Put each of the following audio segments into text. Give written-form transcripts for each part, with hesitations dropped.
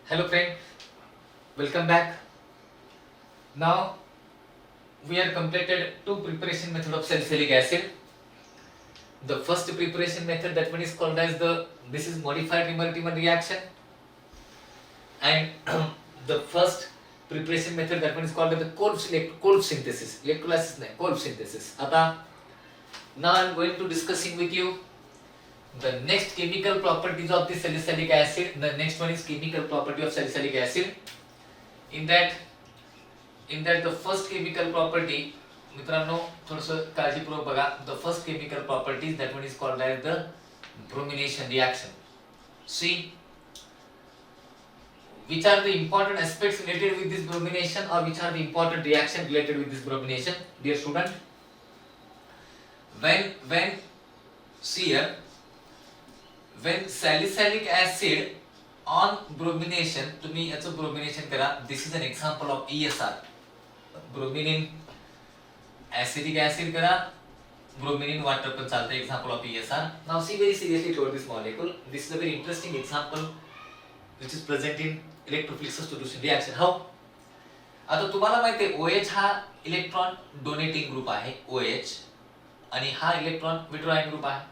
Hello friend, welcome back. Now we have completed two preparation method of salicylic acid. The first preparation method, that one is called as this is modified Remer-Timmer reaction, and the first preparation method, that one is called as the Kolb synthesis, electrolysis nahi, Kolb synthesis. Now I am going to discussing with you the next chemical properties of the salicylic acid. The next one is chemical property of salicylic acid. In that the first chemical property, मित्रांनो थोडंसं काळजीपूर्वक बघा. The first chemical property, that one is called as the bromination reaction. See, which are the important aspects related with this bromination, or which are the important reaction related with this bromination, dear student? When see here, when salicylic acid on bromination, तुम्ही याचं bromination करा. This is an example of ESR. ब्रोमिनिन acidic acid करा, ब्रोमिनिन water पण चालतं. Example of ESR. Now see very seriously toward this molecule. This is a very interesting example which is present in electrophilic substitution reaction. How? आता तुम्हाला माहिती आहे OH हा electron donating group आहे OH, आणि हा इलेक्ट्रॉन विड्रॉइंग ग्रुप आहे.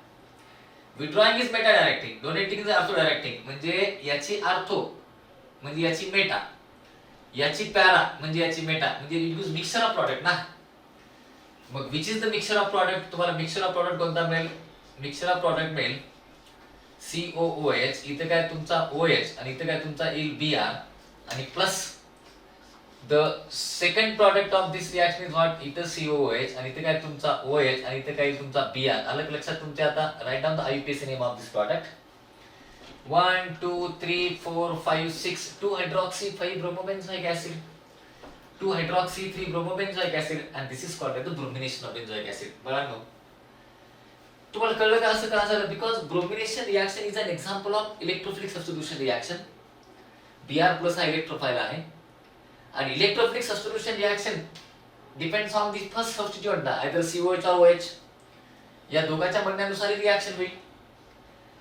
Withdrawing is Meta directing, donating is ortho directing. म्हणजे याची ऑर्थो म्हणजे याची मेटा, याची पॅरा म्हणजे याची मेटा, म्हणजे it is mixture of product ना. मग which is the mixture of product? तुम्हाला मिक्सचर ऑफ प्रॉडक्ट कोणता मिळेल? मिक्सचर ऑफ प्रॉडक्ट मिळेल COOH. इथे काय तुमचा OH आणि इथे काय तुमचा येईल Br, आणि plus the second product of this reaction is what? इथे COOH आणि इथे काय तुमचा OH आणि इथे काय तुमचा Br. अलग लक्षात तुमच्या. आता right down the IUPAC name of this product. 1 2 3 4 5 6 2 hydroxy 5 bromobenzoic acid, 2 hydroxy 3 bromobenzoic acid, and this is called as the bromination of benzoic acid. बघा तुम्हाला कळलं का असं का झालं? Because bromination reaction is an example of electrophilic substitution reaction. Br+ हा electrophile आहे, आणि electrophilic substitution reaction depends on the first substituent, either COH और OH. या दोघांच्या म्हणण्यानुसार ही रिएक्शन होईल.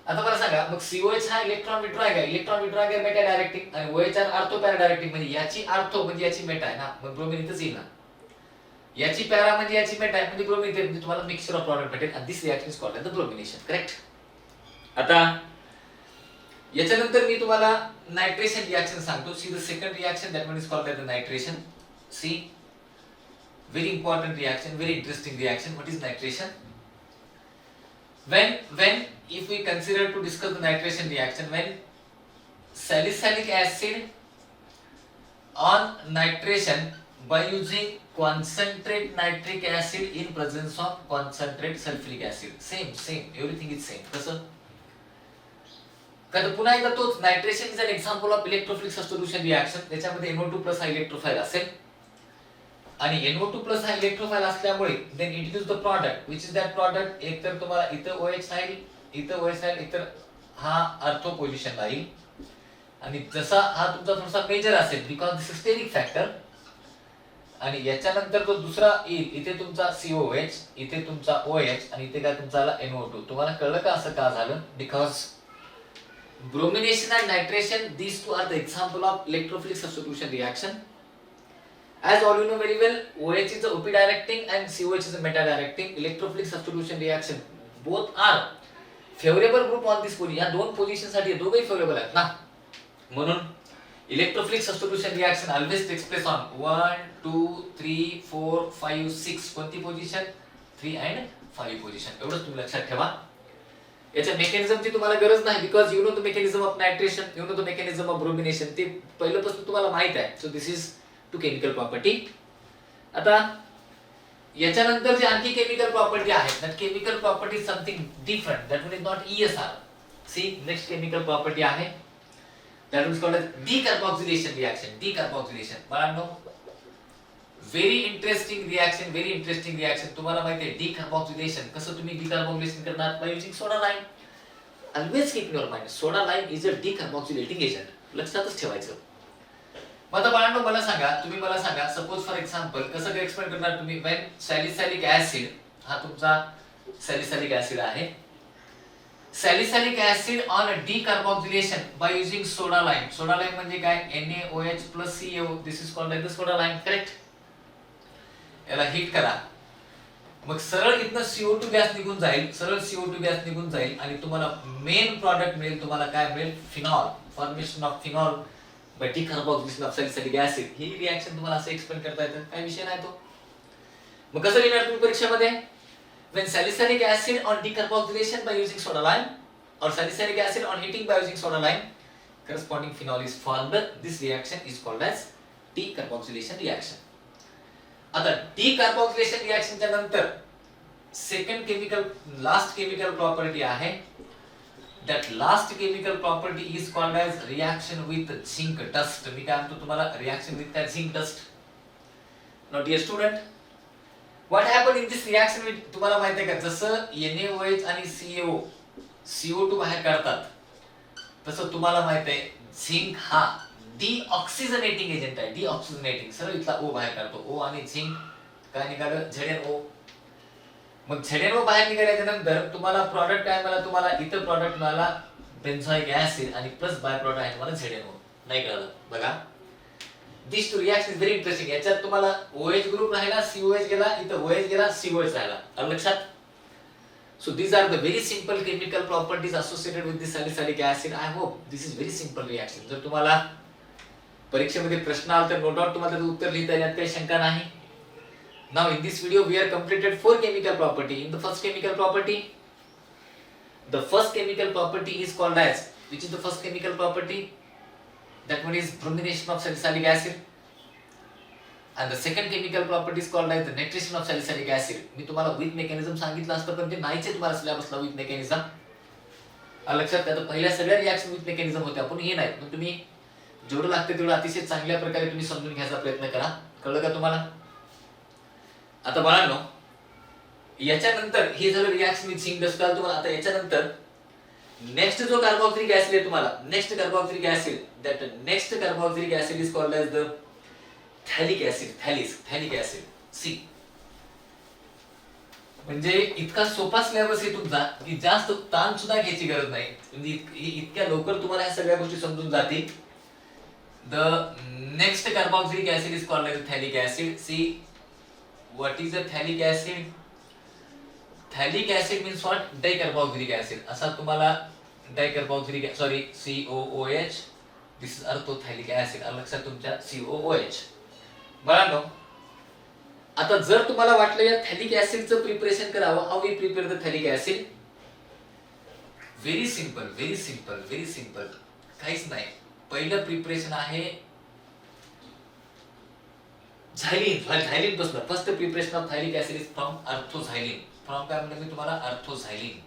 आता मला सांगा, मग COH हा इलेक्ट्रॉन विड्रॉइंग आहे, इलेक्ट्रॉन विड्रॉइंग आहे मेटा डायरेक्टिंग, आणि OH हा ऑर्थो पॅरा डायरेक्टिंग. म्हणजे याची ऑर्थो म्हणजे याची मेटा आहे ना, मग ब्रोमिन इथेच येईल ना. याची पॅरा म्हणजे याची मेटा आहे, म्हणजे ब्रोमिन इथे, म्हणजे तुम्हाला मिक्सचर ऑफ प्रॉडक्ट भेटेल, आणि this reaction is called the bromination. Correct. आता याच्यानंतर मी तुम्हाला नायट्रेशन रिएक्शन सांगतो. See the second reaction, that one is called the nitration. See, very important reaction, very interesting reaction. What is nitration? When if we consider to discuss the nitration reaction, when salicylic acid on nitration by using concentrate nitric acid in presence of concentrate sulfuric acid, same everything is same. कसं? कारण पुन्हा एकदा तोच, nitration is an example of electrophilic substitution reaction. त्याच्यामध्ये NO2+ हा electrophile असेल, आणि NO2+ हा इलेक्ट्रोफाइल असल्यामुळे then it is the product which is that product. एक तर तुम्हाला इथं OH राहील, इथं OH राहील, इतर हा ऑर्थो पोझिशन राहील, आणि जसा हा तुमचा थोडासा मेजर असेल because this is steric factor. आणि याच्यानंतर तो दुसरा येईल, इथे तुमचा COH, इथे तुमचा OH, आणि इथे काय तुमचा आला NO2. तुम्हाला कळलं का असं का झालं? Because bromination and nitration, these two are the example of electrophilic substitution reaction. As all you know very well, OH is the OP directing and COH is the meta directing. Electrophilic substitution reaction, both are favorable group on this position. या दोन position साठी दोघेही favourable आहेत ना. म्हणून electrophilic substitution reaction always takes place on 1 2 3 4 5 6. कोणती position? 3 and 5 position. एवढंच तुम्ही लक्षात ठेवा. याच्या मेकॅनिझमची तुम्हाला गरज नाही, because you know the mechanism of nitration, you know the mechanism of bromination, ते पहिल्यापासून तुम्हाला माहित आहे. So this is two chemical property. आता याच्यानंतर जे आणखी केमिकल प्रॉपर्टी आहेत, that chemical property is something different, that is not ESR. See, next chemical property आहे that is called decarboxylation reaction. Decarboxylation बाळांनो, very interesting reaction, very interesting reaction. तुम्हाला माहिती आहे डिकार्बोक्सिलेशन कसं तुम्ही डिकार्बोक्सिलेशन करणार? By using soda lime. Always keep in your mind, soda lime is a decarboxylating agent. लक्षातच ठेवायचं. मग आता बाळांनो मला सांगा, तुम्ही मला सांगा, सपोज फॉर एक्झाम्पल कसं एक्सप्लेन करणार तुम्ही? व्हेन सॅलिसायलिक ऍसिड, हा तुमचा सॅलिसायलिक ऍसिड आहे, salicylic acid on decarboxylation by using soda lime. Soda lime म्हणजे काय? NaOH plus CO. This is called the soda lime. Correct. याला हीट करा, मग सरळ इथनं CO2 गॅस निघून जाईल, सरळ CO2 गॅस निघून जाईल आणि तुम्हाला मेन प्रॉडक्ट मिळेल. तुम्हाला काय मिळेल? Phenol. Formation of phenol by decarboxylation of salicylic acid. ही रिएक्शन तुम्हाला असं एक्सप्लेन करता येतं, काय विषय नाही तो. मग कसं लिहिणार तुम्ही परीक्षेमध्ये? when salicylic acid on decarboxylation by using soda lime or salicylic acid on heating by using soda lime, corresponding phenol is formed. This reaction is called as decarboxylation reaction. आता decarboxylation reaction च्या नंतर second chemical, last chemical property आहे. That last chemical property is called as reaction with zinc dust. मी काय म्हणतो तुम्हाला? reaction with that zinc dust. Now dear student, what happened in this reaction with, तुम्हाला माहिती आहे का, जसं NaOH आणि CO2 बाहेर काढतात, तसं तुम्हाला माहिती आहे झिंक हा डिऑक्सिजनेटिंग एजंट आहे. डिऑक्सिजनेटिंग, सरळ इथला O बाहेर काढतो. O आणि झिंक काय निघालं? ZnO. मग ZnO बाहेर निघाल्याच्या नंतर तुम्हाला प्रॉडक्ट काय मिळाला? तुम्हाला इथं प्रॉडक्ट मिळाला बेन्झोइक ऍसिड आणि प्लस बाय प्रॉडक्ट आहे तुम्हाला ZnO. नाही कळलं? बघा, this two reaction is very interesting. याच्यात तुम्हाला OH ग्रुप राहिला, COH गेला, इथं OH गेला, COH राहिला. आलं लक्षात? So these are the very simple chemical properties associated with this salicylic acid. I hope this is very simple reaction. जर तुम्हाला परीक्षेमध्ये प्रश्न आला तर नो डाउट तुम्हाला त्याचं उत्तर लिहिता येण्यात काही शंका नाही. Now in this video we are completed 4 chemical property. In the first chemical property, the first chemical property is called as, which is the first chemical property? That one is bromination of salicylic acid. And the second chemical property is called as the nitration of salicylic acid. मी तुम्हाला with mechanism सांगितलं असतं पण ते नाहीचे तुम्हाला सिलेबसला with mechanism. लक्षात घ्या, पहिल्या सगळ्या रिएक्शन विथ मेकॅनिझम होत्या पण हे नाही. पण तुम्ही जेवढं लागतं तेवढं अतिशय चांगल्या प्रकारे तुम्ही समजून घ्यायचा प्रयत्न करा. कळलं का तुम्हाला? आता बाळांनो, याच्यानंतर हे झालं रिएक्शन विथ झिंक डस्ट. तुम्हाला आता याच्यानंतर नेक्स्ट जो कार्बोक्सिलिक ऍसिड आहे तुम्हाला, next carboxylic acid, that next carboxylic acid is called as the phthalic acid. Phthalic acid. See म्हणजे इतका सोपा सिलेबस आहे तुमचा की जास्त ताण सुद्धा घ्यायची गरज नाही. म्हणजे इतक्या लवकर तुम्हाला ह्या सगळ्या गोष्टी समजून जातील. The next carboxylic acid is called as phthalic acid. See what is a phthalic acid? Phthalic acid means what? Dicarboxylic acid. असा तुम्हाला dicarboxylic, sorry, COOH. This is orthophthalic acid. लक्षात तुमच्या COOH. बरोबर. आता जर तुम्हाला वाटलं या थॅलिक ऍसिडचं प्रिपरेशन करावं, how we prepare the phthalic acid? Very simple, very simple, very simple. काहीच नाही. पहिलं प्रिपरेशन आहे झायलिन पासून. First preparation of थॅलिक acid is from orthoxylene. From काय म्हणलं मी तुम्हाला? अर्थोझायलिन.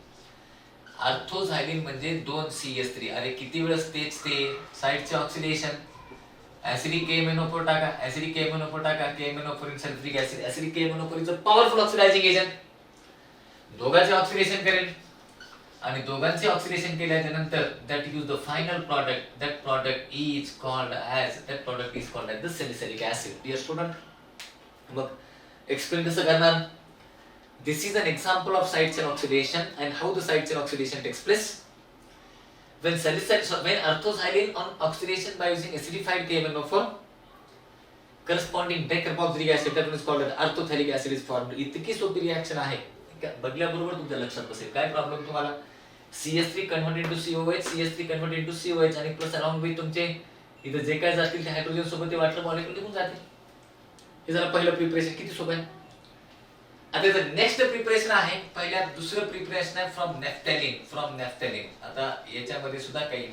अर्थोझायलिन म्हणजे 2CH3. अरे किती वेळेस तेच ते साइडचे ऑक्सिडेशन. ऍसिडिक KMnO4 टाका, ऍसिडिक KMnO4 टाका, KMnO4 in sulphuric acid. Acidic KMnO4 is a powerful oxidising agent. दोघांचे ऑक्सिडेशन करेल आणि दोघांचे ऑक्सिडेशन केल्याच्या नंतर that use the final product. That product is called as the salicylic acid. Dear student, मग explain कसं करणार? This is an example of side chain oxidation and how the side chain oxidation takes place. When orthoxylene on oxidation by using acidified KMnO4, corresponding dicarboxylic acid, that one is called as orthothalic acid is formed. इतकी सोपी reaction आहे. बघल्याबरोबर तुमच्या लक्षात बसेल. काय problem तुम्हाला? CH3 convert into COH, CH3 convert into COH आणि plus along with तुमचे इथे जे काय जातील ते हायड्रोजन सोबत ते वॉटर मॉलिक्यूल निघून जातील. हे जरा पहिलं प्रिपरेशन किती सोपं आहे. आता जर नेक्स्ट प्रिपरेशन आहे, पहिल्या दुसरं प्रिपरेशन आहे फ्रॉम नॅफ्थॅलिन. From naphthalene. आता याच्यामध्ये सुद्धा काही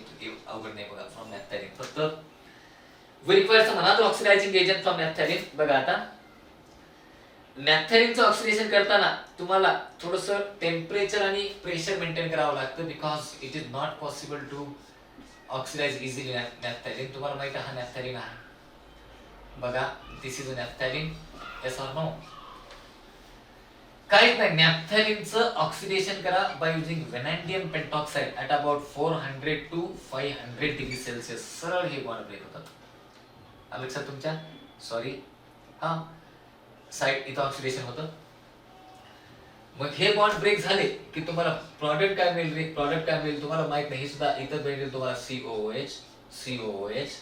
अवघड नाही बघा. फ्रॉम नॅफ्थॅलिन फक्त we require some another oxidising agent from naphthalene. बघा आता नॅफ्थॅलिनचं ऑक्सिडेशन करताना तुम्हाला थोडंसं टेम्परेचर आणि प्रेशर मेंटेन करावं लागतं because it is not possible to oxidise easily naphthalene. तुम्हाला माहिती आहे हा नॅफ्थॅलिन आहे. बघा, this is a naphthalene. Yes or no? काहीच नाही. नॅफ्थॅलिनचं ऑक्सिडेशन करा by using vanadium pentoxide at about 400 to 500 degree Celsius. सरळ हे बॉन्ड ब्रेक होतात. लक्षात तुमच्या? सॉरी, हा साइड इथं ऑक्सिडेशन होतं. मग हे बॉन्ड ब्रेक झाले की तुम्हाला प्रॉडक्ट काय मिळेल रे? प्रॉडक्ट काय मिळेल तुम्हाला माहित नाही, हे सुद्धा इथं भेटेल तुम्हाला COOH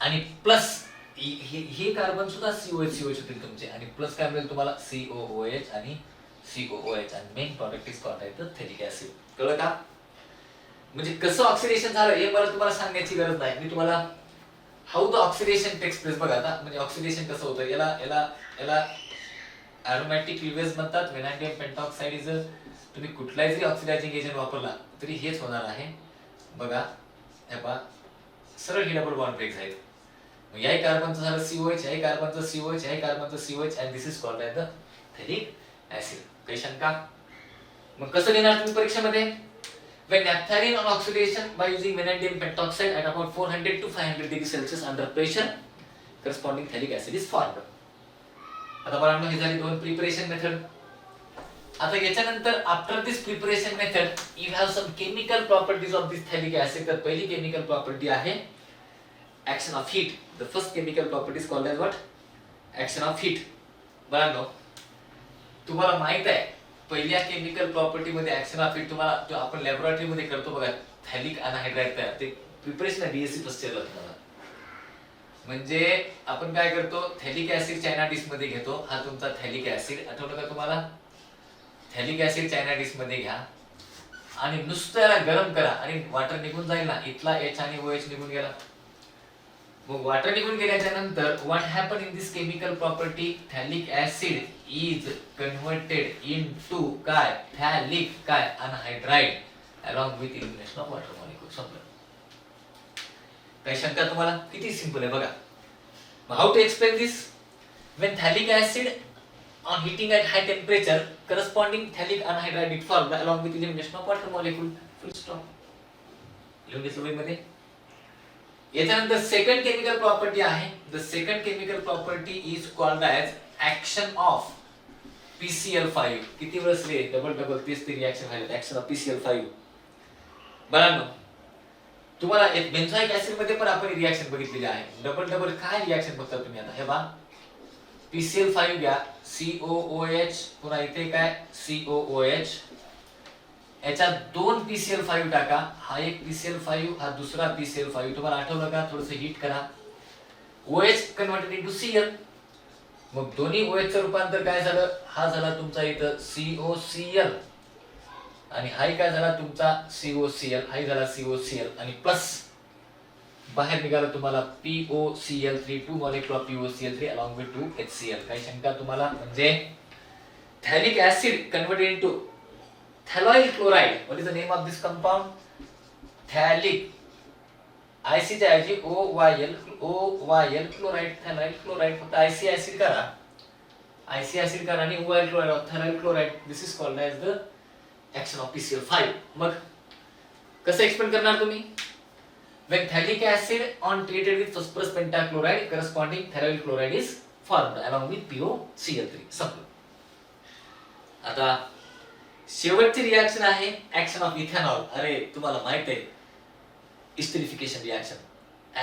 आणि प्लस हे कार्बन सुद्धा COH होतील तुमचे, आणि प्लस काय मिळेल तुम्हाला COOH आणि COOH, आणि main product is called phthalic acid. कळलं का? म्हणजे कसं ऑक्सिडेशन झालं हे मला तुम्हाला सांगण्याची गरज नाही, मी तुम्हाला how the oxidation takes place बघा आता. म्हणजे ऑक्सिडेशन कसं होतं, याला अरोमॅटिक क्लीवेज म्हणतात. व्हॅनेडियम पेंटॉक्साइड इज तुम्ही कुठलाही जरी ऑक्सिडायझिंग एजंट वापरला तरी हेच होणार आहे. बघा हे पहा, सरळ ही डबल बॉन्ड ब्रेक आहेत. मग याही कार्बनचं झालं COH, याही कार्बनचं COH, याही कार्बनचं COH, and this is called the phthalic acid. काही शंका? मग कसं लिहिणार तुम्ही परीक्षेमध्ये? When naphthalene on oxidation by using vanadium pentoxide at about 400 to 500 degrees Celsius under pressure, corresponding phthalic acid is formed. आता बघा हे झाली दोन प्रिपरेशन मेथड. आता याच्यानंतर after this preparation method you have some chemical properties of this phthalic acid. तर पहिली chemical property आहे action of heat. The first chemical property is called as what? Action of heat. बघा तुम्हाला माहित आहे पहिल्या केमिकल प्रॉपर्टी मध्ये action of heat तुम्हाला जो आपण लॅबोरेटरी मध्ये करतो बघा, थॅलिक अनहायड्राइड तयार, ते प्रिपरेशन आहे BSc फर्स्ट इयरला तुम्हाला. म्हणजे आपण काय करतो, थॅलिक ऍसिड चायना डिश मध्ये घेतो. हा तुमचा थॅलिक ऍसिड, आठवलं का तुम्हाला? थॅलिक ऍसिड चायना डिश मध्ये घ्या आणि नुसतं याला गरम करा आणि वाटर निघून जाईल ना, इथला H आणि OH निघून गेला. मग वाटर निघून गेल्याच्या नंतर what happen in this chemical property, phthalic acid is converted into काय? थॅलिक काय? Anhydride along with elimination of water molecule. समजलं? काही शंका तुम्हाला? किती सिंपल आहे बघा. How to explain this? When phthalic acid on heating at high temperature, corresponding thalic anhydride is formed along with elimination of water molecule. Full stop. लिहून घेतलं मध्ये. याच्यानंतर सेकंड केमिकल प्रॉपर्टी आहे. The second chemical property is called as action of PCl5. किती वेळेस रे? Double तेच ते रिएक्शन व्हायला. Action of PCl5. बघा तुम्हाला एक बेन्झोइक ऍसिड मध्ये पण आपण रिएक्शन बघितलेली आहे. डबल काय रिएक्शन बघता तुम्ही आता? हे बघा PCl5 घ्या, COOH, पुन्हा इथे काय COOH, याच्यात दोन PCl5 टाका. हा एक PCl5, हा दुसरा PCl5. तुम्हाला आठवलं का? थोडंसं हीट करा. OH converted into Cl. मग दोन्ही OH चं रूपांतर काय झालं? हा झाला तुमचा इथं COCl आणि हाही काय झाला तुमचा COCl, हाही झाला COCl आणि प्लस बाहेर निघाला तुम्हाला POCl3, 2 molecule of POCl3 along with 2 HCl. काही शंका तुम्हाला? म्हणजे phthalic acid converted into phthaloyl chloride. What is the name of this compound? Phthalic. IC च्या ऐवजी OYL क्लोराइड, थॅलॉइल क्लोराइड. फक्त IC ऍसिड करा, IC ऍसिड करा आणि OYL chloride, phthaloyl chloride. This is called as the action of PCl5. मग कसं explain करणार तुम्ही? When thalic acid on treated with phosphorus pentachloride, corresponding thalloyl chloride is formed along with POCl3. संपलं. आता शेवटची reaction आहे ऍक्शन ऑफ इथेनॉल. अरे तुम्हाला माहित आहे इस्टरिफिकेशन reaction.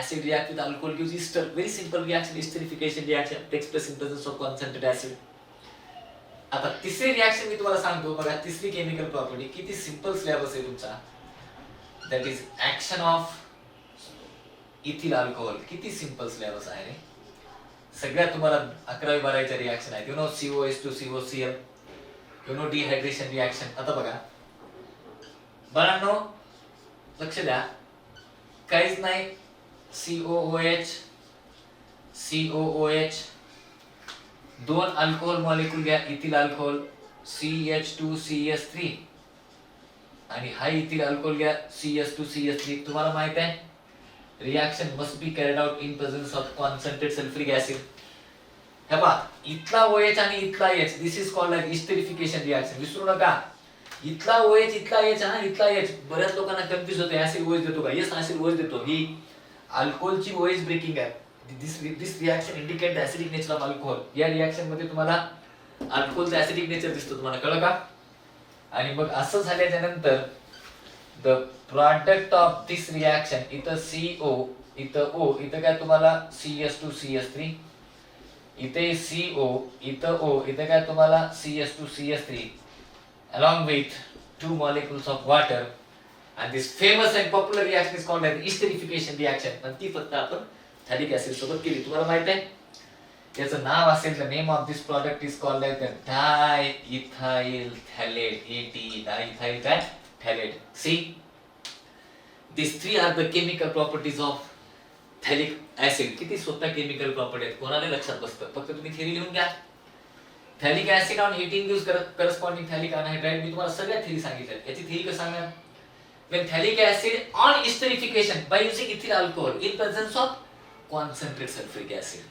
Acid react with alcohol gives ester. Very simple reaction. Esterification reaction takes place in presence of concentrated acid. आता तिसरी रिएक्शन मी तुम्हाला सांगतो बघा. तिसरी केमिकल प्रॉपर्टी किती सिंपल सिलेबस आहे तुमचा. That is action of ethyl alcohol. किती सिंपल सिलेबस आहे रे. सगळ्यात तुम्हाला 11वी 12वीच्या रिएक्शन आहेत. You know COH to COCl, you know dehydration reaction. आता बघा बाळांनो लक्ष द्या, काहीच नाही. COOH, दोन अल्कोहोल मॉलिक्यूल घ्या, इथिल अल्कोहोल CH2CH3 आणि हा इथिल अल्कोहोल घ्या CH2CH3. तुम्हाला माहित आहे reaction must be carried out in presence of concentrated sulfuric acid. हे पहा इथला OH आणि इथला H, this is called like esterification reaction. विसरू नका इथला OH, इथला H आणि इथला H. बऱ्याच लोकांना कन्फ्युज होते. ऍसिड OH देतो का? यस ऍसिड OH देतो. ही अल्कोहोलची OH ब्रेकिंग आहे. This reaction indicate the acidic nature of alcohol. या रिएक्शन मध्ये तुम्हाला अल्कोहोलचं ऍसिडिक नेचर दिसतो. तुम्हाला कळलं का? आणि मग असं झाल्याच्या नंतर the product of this reaction, इथं CO, इथं O, इथं काय तुम्हाला CH2CH3 इथे CO, इथं O, इथे काय तुम्हाला CS2 CS3 along with 2 molecules of water, and this famous and popular reaction is called as esterification reaction. पण ती फक्त आपण फॅलिक ऍसिड सोबत केली. तुम्हाला माहित आहे याचं नाव असेल, the name of this product is called as diethyl phthalate, AT, diethyl काय phthalate. See these three are the chemical properties of phthalic acid. किती सोपा केमिकल प्रॉपर्टी आहेत, कोणाला लक्षात बसतं. फक्त तुम्ही थेरी लिहून घ्या. Phthalic acid on heating gives corresponding phthalic anhydride. मी तुम्हाला सगळ्या थेरी सांगितल्या. याची थेरी कसं सांगणार? when thalic acid on esterification by using ethyl alcohol in presence of concentrated sulfuric acid.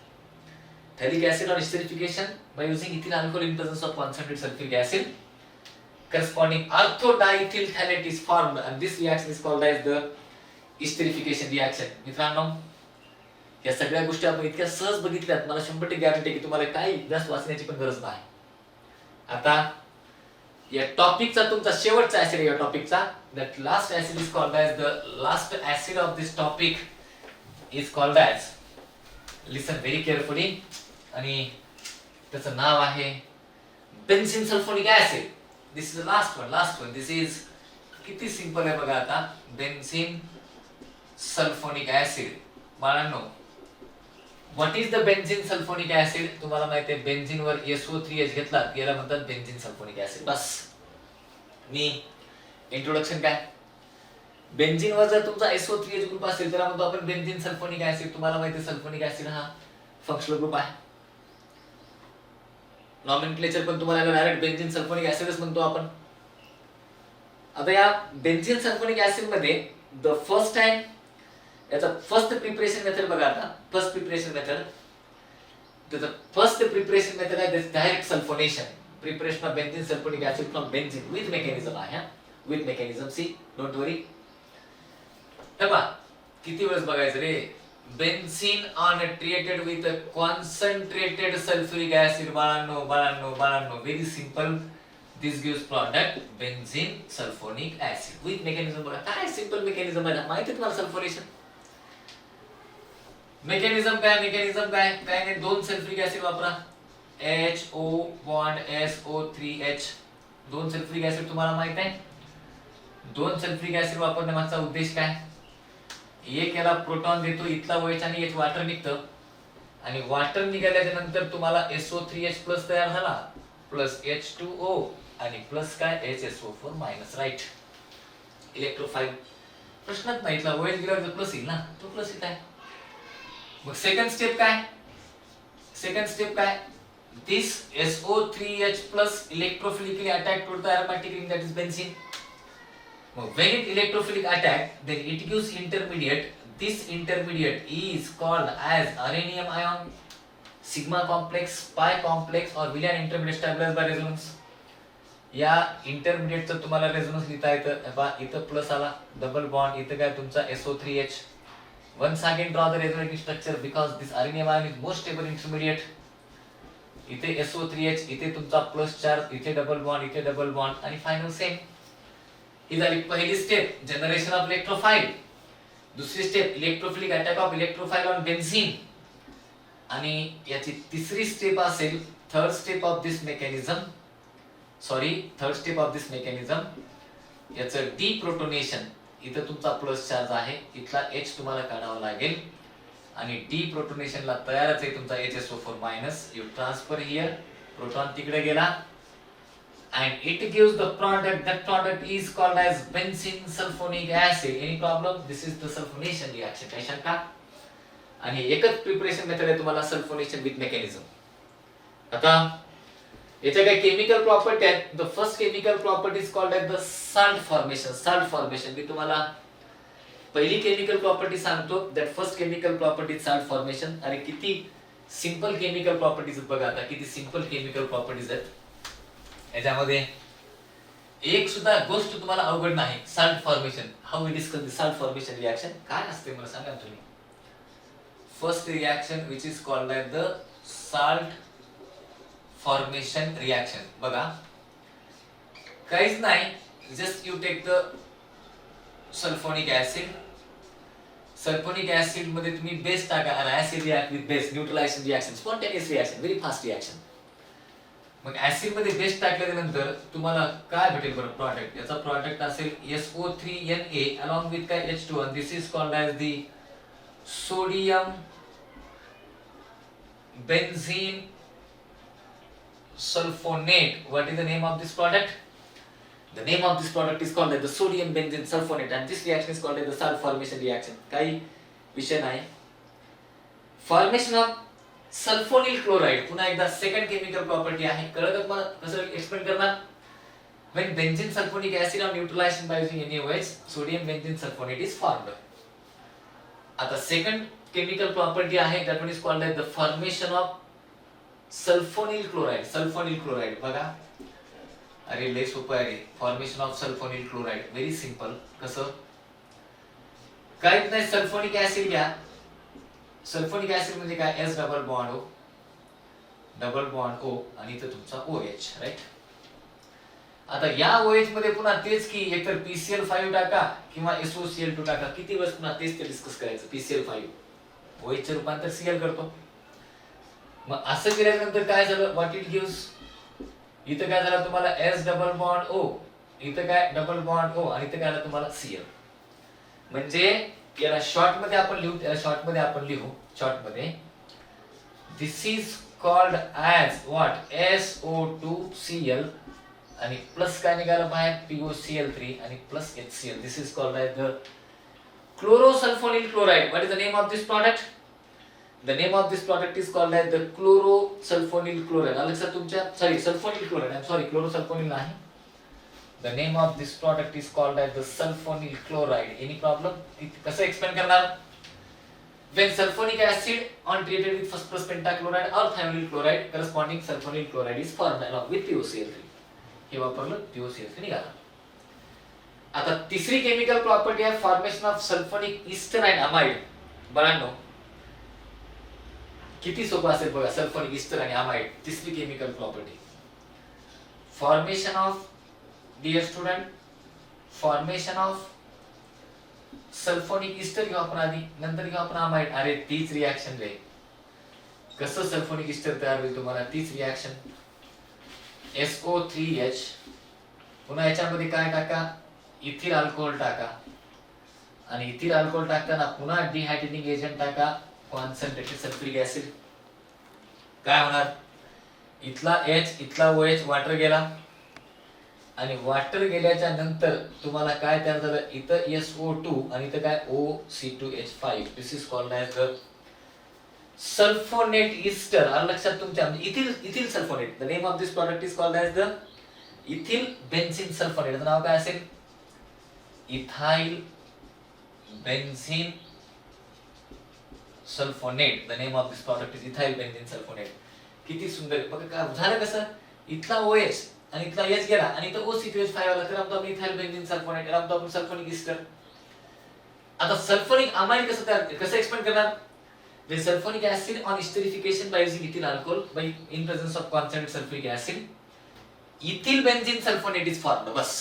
Thalic acid on esterification by using ethyl alcohol in presence of concentrated sulfuric acid, corresponding orthodiethyl phthalate is formed, and this reaction is called as the esterification reaction. मित्रांनो, या सगळ्या गोष्टी आपण इतक्या सहज बघितल्यात, मला 100% guarantee आहे की तुम्हाला काही जास्त वाचण्याची पण गरज नाही. आता या टॉपिकचा तुमचा शेवटचा ऍसिड आहे. या टॉपिकचा that last acid is called as the last acid of this topic is called as, listen very carefully, आणि त्याचं नाव आहे benzene sulphonic acid. this is the last one. this is किती सिंपल आहे बघा. आता बेन्झीन सल्फोनिक ऍसिड. बाळांनो, what is the benzene sulphonic acid? तुम्हाला माहिती आहे बेन्झीन वर SO3H घेतला याला म्हणतात बेन्झीन सल्फोनिक ऍसिड. बस. मी इंट्रोडक्शन काय, बेन्झीन वर जर तुमचा SO3H ग्रुप असेल तर म्हणतो आपण बेन्झीन सल्फोनिक ऍसिड. तुम्हाला माहिती आहे सल्फोनिक ऍसिड हा फंक्शनल ग्रुप आहे. नॉमेनक्लेचर पण तुम्हाला डायरेक्ट बेन्झीन सल्फोनिक ऍसिडच म्हणतो आपण. आता या बेन्झीन सल्फोनिक ऍसिड मध्ये द फर्स्ट टाइम याचा फर्स्ट प्रिपरेशन मेथड बघा. आता फर्स्ट प्रिपरेशन मेथड आहे direct sulphonation. Preparation of benzene sulphonic acid from benzene with mechanism आहे. With mechanism. See don't worry. तेव्हा किती वेळेस बघायचं रे, benzene on treated with concentrated sulphuric acid. बाळांनो very simple. This gives product benzene sulphonic acid with mechanism. बघा काय simple mechanism आहे, माहिती आहे तुम्हाला सल्फोनेशन मेकॅनिझम काय काय नाही. 2 सल्फ्युरिक ऍसिड वापरा. HO bond SO3H. 2 sulphuric acid तुम्हाला माहित आहे. 2 सल्फ्युरिक ऍसिड वापरण्यामागचा उद्देश काय? एक याला प्रोटॉन देतो, इथला OH आणि H वॉटर निघतं, आणि वॉटर निघाल्याच्या नंतर तुम्हाला SO3H प्लस तयार झाला, प्लस H2O आणि प्लस काय HSO4 मायनस. राईट. इलेक्ट्रोफाइल प्रश्नच नाही. इथला OH गेल्यावर प्लस येईल ना, तो प्लस येत आहे. मग सेकंड स्टेप काय? This SO3H plus electrophilically attacked to the aromatic ring, that is benzene. When it electrophilic attack, then it gives intermediate. This intermediate is called as rhenium ion, sigma complex, pi complex, or Wheeler intermediate stabilized by resonance. या इंटरमिडिएटचं तुम्हाला resonance लिहिता येतं. इथं plus आला, double bond, इथं काय तुमचा SO3H. Once again draw the resonating structure because this rhenium ion is most stable intermediate. इथे SO3H, इथे तुमचा प्लस चार्ज, इथे डबल बॉन्ड, इथे डबल बॉन्ड, आणि फायनल सेम. ही झाली पहिली स्टेप, जनरेशन ऑफ इलेक्ट्रोफाइल. दुसरी step, electrophilic attack of electrophile on benzene. आणि याची तिसरी स्टेप असेल third step of this mechanism. याचं डीप्रोटोनेशन. इथं तुमचा प्लस चार्ज आहे, इथला H तुम्हाला काढावा लागेल, आणि डीप्रोटोनेशनला तयारच आहे तुमचा HSO4 minus. You transfer here, proton तिकडे गेला, and it gives the product. That product is called as benzene sulfonic acid. Any problem? This is the sulfonation reaction. काही शंका? आणि एकच प्रिपरेशन मेथड आहे तुम्हाला, सल्फोनेशन विथ मेकॅनिझम. आता याच्या काही केमिकल प्रॉपर्टी आहेत. The first chemical property is called as the salt formation. मी तुम्हाला पहिली केमिकल प्रॉपर्टी सांगतो. That first chemical property salt formation. आणि किती सिंपल केमिकल प्रॉपर्टीज बघा. आता किती सिंपल केमिकल प्रॉपर्टीज आहेत याच्यामध्ये. एक सुद्धा गोष्ट तुम्हाला अवघड नाही. Salt formation. How we discuss the salt formation reaction. काय असते मला सांगा तुम्ही. First reaction which is called as the salt formation reaction. बघा काहीच नाही, just you take the sulphonic acid. Sulphonic acid मध्ये तुम्ही बेस टाका आणि acid react with base, neutralisation reaction, spontaneous reaction, very fast reaction. मग ऍसिड मध्ये base टाकल्यानंतर तुम्हाला काय भेटेल बरं प्रॉडक्ट? याचा प्रॉडक्ट असेल SO3Na अलॉंग विथ काय H2 आणि this is called as the sodium benzene sulfonate. What is the name of this product? The name of this product is called as the sodium benzene sulfonate and this reaction is called as the salt formation reaction. काही विषय नाही. Formation of sulphonyl chloride, पुन्हा एकदा second chemical property आहे. कळलं का तुम्हाला? कसं एक्सप्लेन करणार? When benzene sulfonic acid on neutralization by using NaOH, sodium benzene sulfonate is formed. आता सेकंड केमिकल प्रॉपर्टी आहे, that one is called as the formation of sulphonyl chloride. Sulphonyl chloride बघा, अरे लय सोपं आहे रे. Formation of sulphonyl chloride very simple. कसं? काहीच नाही, सल्फोनिक ऍसिड घ्या. सल्फोनिक ऍसिड म्हणजे काय? S डबल बॉन्ड O आणि इथं तुमचा OH, राईट? आता या OH मध्ये पुन्हा तेच की एकतर PCl5 टाका किंवा SOCl2 टाका. किती वेळेस पुन्हा तेच ते डिस्कस करायचं. PCl5 OH चे रूपांतर Cl करतो. मग असं केल्यानंतर काय झालं? What it gives? इथं काय झालं तुम्हाला? S डबल बॉन्ड O, इथं काय डबल बॉन्ड O आणि इथं काय झालं तुम्हाला? Cl. म्हणजे याला शॉर्ट मध्ये आपण लिहू, शॉर्ट मध्ये this is called as what? SO2Cl आणि प्लस काय निघालं बाहेर? POCl3 आणि plus HCl. This is called as the chlorosulphonyl chloride. What is the name of this product? The name of this product is called as the chlorosulfonil chloride. लक्षात तुमच्या? Sorry, sulfonil chloride. I'm sorry, chlorosulfonil नाही. The name of this product is called as the sulfonil chloride. Any problem? कसं explain करणार? When sulfonic acid on treated with first plus pentachloride or thionyl chloride, corresponding sulfonil chloride is formed along with POCl3. हे वापरलं, POCl3 निघाला. आता तिसरी chemical property आहे formation of sulphonic ester and amide. बघांनो किती सोपं असेल बघा. सल्फोनिक ईस्टर आणि अमाइड, तिसरी chemical property. Formation of, dear student, formation of sulphonic ester घेऊ आपण आधी, नंतर घेऊ आपण अमाइड. अरे तीच रिॲक्शन रे. कसं सल्फोनिक ईस्टर तयार होईल तुम्हाला? तीच रिॲक्शन. SO3H, पुन्हा याच्यामध्ये काय टाका? इथिल अल्कोहोल टाका आणि इथिल अल्कोहोल टाकताना पुन्हा डिहायड्रेटिंग एजंट टाका, कॉन्सन्ट्रेटेड सल्फ्युरिक ऍसिड. काय होणार? इथला H, इथला OH, वॉटर गेला आणि वॉटर गेल्याच्या नंतर तुम्हाला काय तयार झालं? इथं SO2 आणि इथं काय? OC2H5. This is called as the sulphonate ester. आलं लक्षात तुमच्या? Ethyl sulphonate. The name of this product is called as the ethyl benzene sulphonate. याचं नाव काय असेल? Ethyl benzene sulphonate. The name of this product is ethyl benzene sulphonate. किती सुंदर. बघा काय झालं कसं? इथला OH आणि इथला H गेला आणि इथं OC2H5 आला, तर आपण इथाइल बेन्झीन सल्फोनेट, याला आपण सल्फोनिक ईस्टर. आता सल्फोनिक अमाइड कसं तयार, कसं एक्सप्लेन करणार? When sulfonic acid on esterification by using ethyl alcohol by in presence of concentrated sulfuric acid, ethyl benzene sulfonate is formed. बस.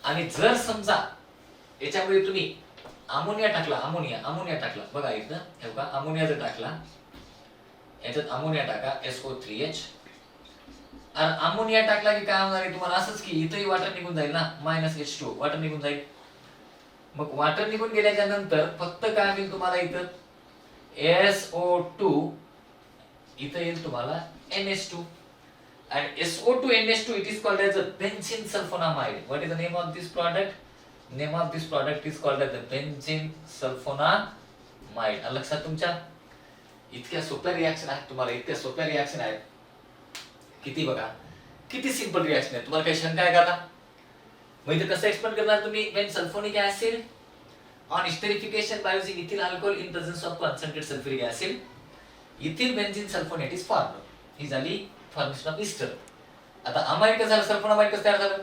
आणि जर समजा याच्यामध्ये तुम्ही अमोनिया टाकला, अमोनिया टाकला, बघा इथं हे बघा, अमोनिया जर टाकला, याच्यात अमोनिया टाका SO3H, आणि अमोनिया टाकला की काय होणार आहे तुम्हाला? असंच की इथंही वॉटर निघून जाईल ना, -H2 वॉटर निघून जाईल. मग वॉटर निघून गेल्याच्या नंतर फक्त काय होईल तुम्हाला? इथं SO2, इथं येईल तुम्हाला NH2 and SO2 NH2 it is called as a benzene sulfonamide. What is the name of this product? Name of this product is called as the benzene sulfonamide. लक्षात तुमच्या? इतक्या सोप्या रिॲक्शन आहेत तुम्हाला, इतक्या सोप्या रिॲक्शन आहेत. किती बघा, किती सिंपल रिॲक्शन आहे. तुम्हाला काही शंका आहे का आता? मग इथं कसं एक्सप्लेन करणार तुम्ही? when sulfonic acid on esterification by using ethyl alcohol in presence of concentrated sulfuric acid, ethyl benzene sulfonate is formed. ही झाली फॉर्मेशन ऑफ ईस्टर. आता अमाइड कसं झालं? सल्फोनामाइड कसं तयार झालं?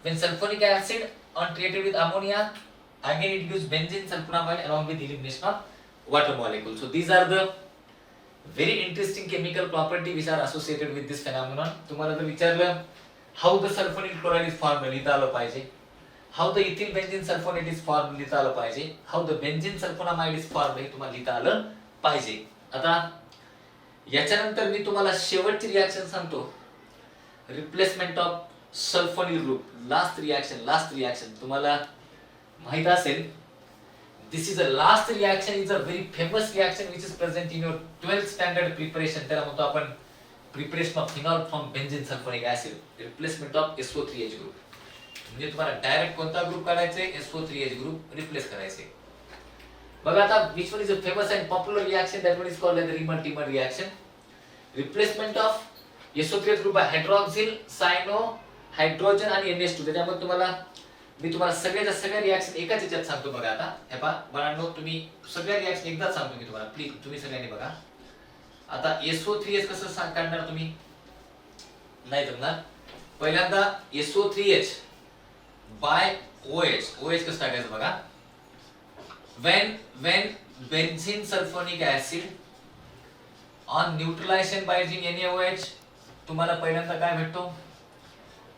when sulfonic acid on treated with ammonia, again it gives benzene sulfonamide along with elimination of water molecule. So these are the very interesting chemical property which are associated with this phenomenon. तुम्हाला जर विचारलं how the sulfonyl chloride is formed, लिहिता आलं पाहिजे. How the ethyl benzene sulphonate is form लिहिता आलं पाहिजे. How the benzene sulphonamide is form हे तुम्हाला लिहिता आलं पाहिजे. आता याच्यानंतर मी तुम्हाला शेवटची रिॲक्शन सांगतो. Replacement of sulphonyl group. Last reaction तुम्हाला माहित असेल. This is a last reaction, is a very famous reaction which is present in your 12th standard preparation. त्याला म्हणतो आपण preparation of phenol from benzene sulphonic acid. Replacement of SO3H group. म्हणजे तुम्हाला direct कोणता group काढायचा आहे, SO3H group replace करायचे. बघा आता which one is a famous and popular reaction, that one is called as the Riemann-Tiemann reaction. Replacement of SO3H group by hydroxyl cyanohydrogen आणि NH2. त्याच्यामध्ये मी तुम्हाला सगळ्याच्या सगळ्या रिॲक्शन एकाच याच्यात सांगतो. बघा आता हे पहा बाळांनो, तुम्ही सगळ्या रिॲक्शन एकदाच सांगतो मी तुम्हाला. प्लीज तुम्ही सगळ्यांनी बघा. आता SO3H कसं काढणार तुम्ही, नाही जमणार. पहिल्यांदा SO3H बाय OH कसं टाकायचं बघा. when benzene sulfonic acid on neutralization by using NaOH, तुम्हाला पहिल्यांदा काय भेटतो,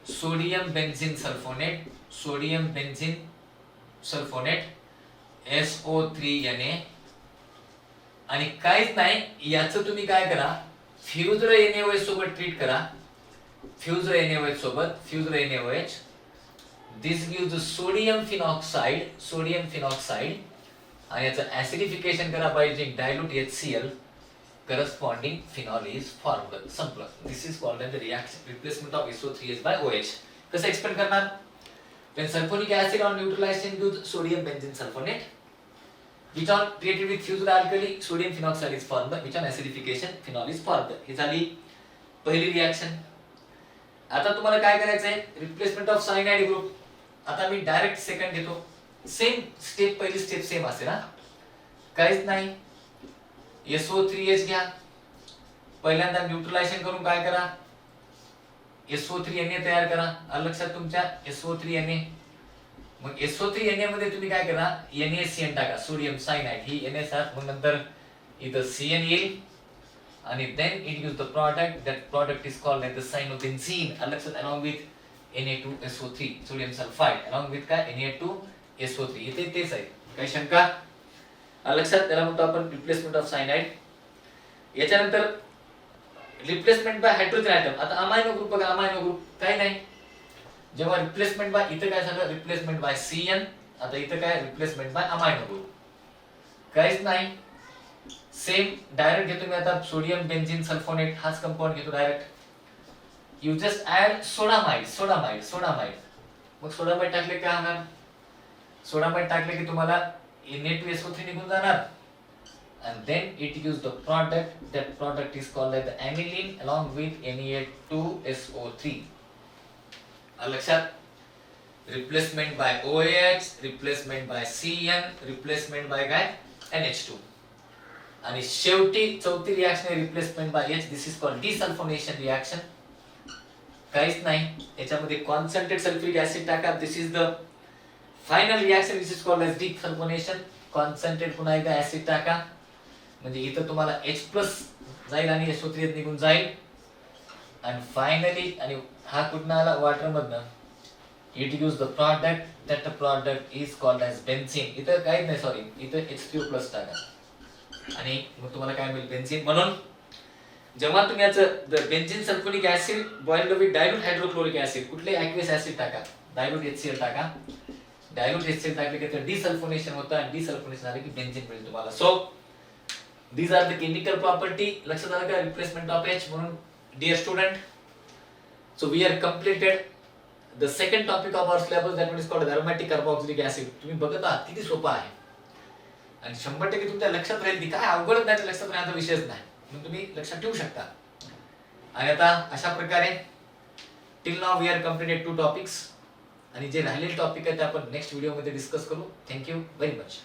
सोडियम बेन्झीन सल्फोनेट SO3Na. आणि काहीच नाही, याचं तुम्ही काय करा, फ्यूज्ड NaOH सोबत ट्रीट करा. Fused NaOH this gives sodium phenoxide आणि याचं ऍसिडिफिकेशन करा by using dilute HCl. corresponding phenol is formed. संपलं. This is called as the reaction replacement of SO3H by OH. कसं एक्सप्लेन करणार, when sulfonic acid on neutralization gives sodium benzene sulfonate, which on treated with fused alkali sodium phenoxide is formed, which on acidification phenol is formed. ही झाली पहिली reaction. आता तुम्हाला काय करायचंय, replacement of cyanide group. आता मी direct second घेतो. Same step, पहिली step same असेल ना, काहीच नाही. SO3H घ्या. पहिल्यांदा न्यूट्रलायझेशन करून काय करा, SO3Na तयार करा. आलं लक्षात तुमच्या, SO3Na. मग SO3Na मध्ये तुम्ही काय करा, NaCN टाका, सोडियम सायनाइड. ही NaSR, मग नंतर इथं CN येईल आणि then it gives the product. That product is called as the cyanobenzene. आलं लक्षात, along with Na2SO3 sodium sulphide, along with काय Na2SO3. इथे तेच आहे, काही शंका लक्षात. त्याला म्हणतो आपण रिप्लेसमेंट ऑफ सायनाइड. याच्यानंतर रिप्लेसमेंट बाय हायड्रोजन आयटम. आता अमायनो ग्रुप बघा, अमायनो ग्रुप काही नाही. जेव्हा रिप्लेसमेंट बाय, इथं काय झालं, रिप्लेसमेंट बाय CN. आता इथं काय, रिप्लेसमेंट बाय अमायनो ग्रुप, काहीच नाही. सेम डायरेक्ट घेतो मी आता, सोडियम बेन्झीन सल्फोनेट हाच कंपाऊंड घेतो direct. You just add sodamide. मग सोडामाइड टाकले काय होणार, सोडामाइड टाकले की तुम्हाला Na2SO3 निघून जाणार. and then it gives the product. That product is called as the aniline along with Na2SO3. लक्षात, replacement by OH, replacement by CN, replacement by काय, NH2. आणि शेवटी चौथी रिॲक्शन आहे replacement by H. This is called desulphonation reaction. काहीच नाही, याच्यामध्ये concentrate sulphuric acid टाका. This is the final reaction which is called as desulphonation. Concentrate पुन्हा एकदा ऍसिड टाका, म्हणजे इथं तुम्हाला H+ जाईल आणि SO3 निघून जाईल. आणि फायनली, आणि हा कुठनं आला, वॉटर मधनं. It gives the product. That product is called as benzene. इथं काहीच नाही, सॉरी, इथं H3O+ टाका आणि मग तुम्हाला काय मिळेल, बेन्झीन. म्हणून जेव्हा तुम्ही याचं benzene sulphonic acid boiled with dilute hydrochloric acid, कुठले ॲक्वियस ऍसिड टाका, डायल्यूट HCl टाका. डायल्यूट HCl टाकले की ते डिसल्फोनेशन होतं आणि डिसल्फोनेशन झाले की बेन्झीन मिळेल तुम्हाला. So these are the chemical property. लक्षात आलं का, रिप्लेसमेंट ऑफ H. म्हणून dear student, so we are completed the second topic of our syllabus, that one is called aromatic carboxylic acid. तुम्ही बघत आहात किती सोपं आहे आणि 100% तुमच्या लक्षात राहील. की काय अवघड नाही, लक्षात राहण्याचा विषयच नाही, म्हणून तुम्ही लक्षात ठेवू शकता. आणि आता अशा प्रकारे till now we are completed 2 topics. आणि जे राहिलेले टॉपिक आहेत ते आपण नेक्स्ट व्हिडिओ मध्ये डिस्कस करू. Thank you very much.